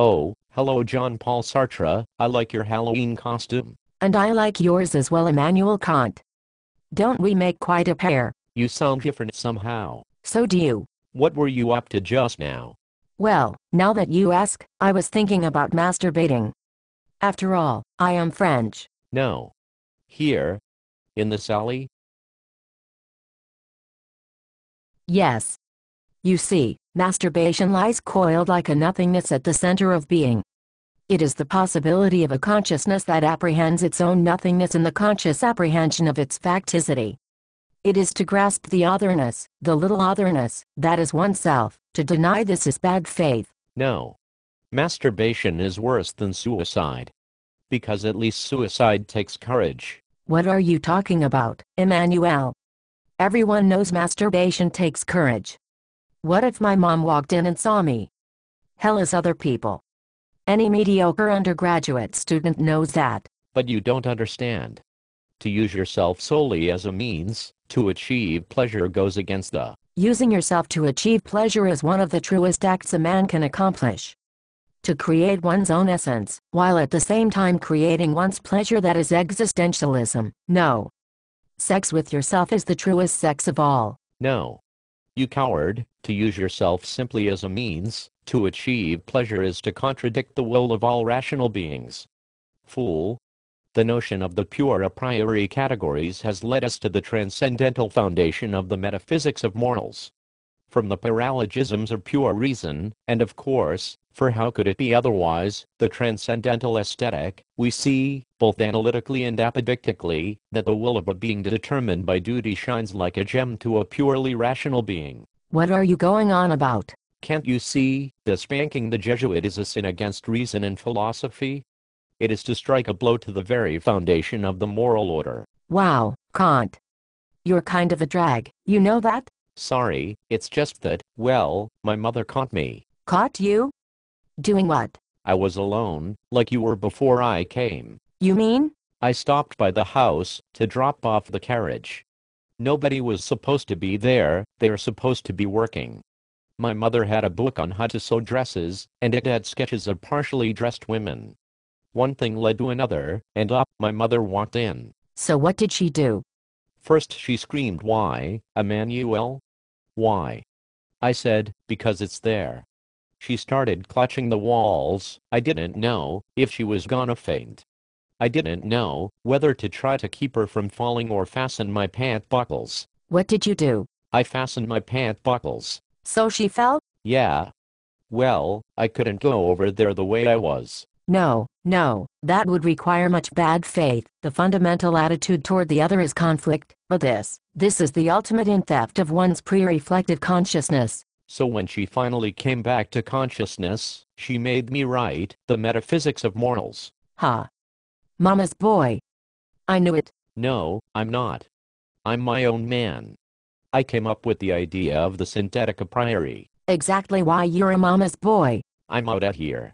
Oh, hello Jean-Paul Sartre, I like your Halloween costume. And I like yours as well, Immanuel Kant. Don't we make quite a pair? You sound different somehow. So do you. What were you up to just now? Well, now that you ask, I was thinking about masturbating. After all, I am French. No. Here? In this alley? Yes. You see, masturbation lies coiled like a nothingness at the center of being. It is the possibility of a consciousness that apprehends its own nothingness in the conscious apprehension of its facticity. It is to grasp the otherness, the little otherness, that is oneself. To deny this is bad faith. No. Masturbation is worse than suicide. Because at least suicide takes courage. What are you talking about, Emmanuel? Everyone knows masturbation takes courage. What if my mom walked in and saw me? Hell is other people. Any mediocre undergraduate student knows that. But you don't understand. To use yourself solely as a means to achieve pleasure goes against the Using yourself to achieve pleasure is one of the truest acts a man can accomplish. To create one's own essence, while at the same time creating one's pleasure, that is existentialism. No. Sex with yourself is the truest sex of all. No. You coward, to use yourself simply as a means to achieve pleasure is to contradict the will of all rational beings. Fool. The notion of the pure a priori categories has led us to the transcendental foundation of the metaphysics of morals. From the paralogisms of pure reason, and of course, for how could it be otherwise, the transcendental aesthetic, we see, both analytically and apodictically, that the will of a being determined by duty shines like a gem to a purely rational being. What are you going on about? Can't you see, that spanking the Jesuit is a sin against reason and philosophy? It is to strike a blow to the very foundation of the moral order. Wow, Kant. You're kind of a drag, you know that? Sorry, it's just that, well, my mother caught me. Caught you? Doing what? I was alone, like you were before I came. You mean? I stopped by the house to drop off the carriage. Nobody was supposed to be there, they are supposed to be working. My mother had a book on how to sew dresses, and it had sketches of partially dressed women. One thing led to another, and up my mother walked in. So what did she do? First she screamed, "Why, Emmanuel? Why?" I said, "Because it's there." She started clutching the walls. I didn't know if she was gonna faint. I didn't know whether to try to keep her from falling or fasten my pant buckles. What did you do? I fastened my pant buckles. So she fell? Yeah. Well, I couldn't go over there the way I was. No, that would require much bad faith. The fundamental attitude toward the other is conflict, but this is the ultimate in theft of one's pre-reflective consciousness. So when she finally came back to consciousness, she made me write The Metaphysics of Morals. Ha. Mama's boy. I knew it. No, I'm not. I'm my own man. I came up with the idea of the synthetic a priori. Exactly why you're a mama's boy. I'm out of here.